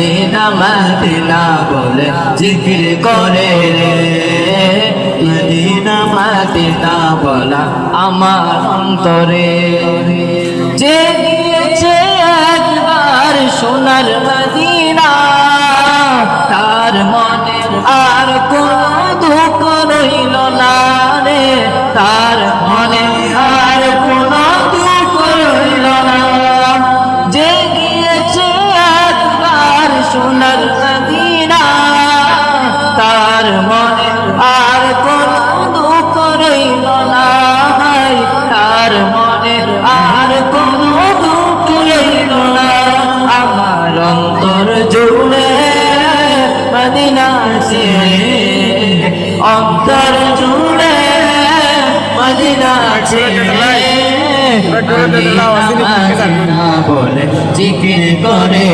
Medina Medina বলে জিকির করে রে মদিনা মদিনা বলা আমার অন্তরে যে গিয়েছে একবার সোনার মদিনা তার মনে আর কোনো দুঃখ রইল না রে তার মনে আর কোনো দুঃখ রইল না যে গিয়েছে একবার সোনার মদিনা তার মনে আর কোনো দুঃখ রইল না তার মনে আর কোনো দুঃখ রইল না আমার অন্তর জুড়ে মদিনা আছে অন্তর জুড়ে মদিনা আছে বলে জিকির করে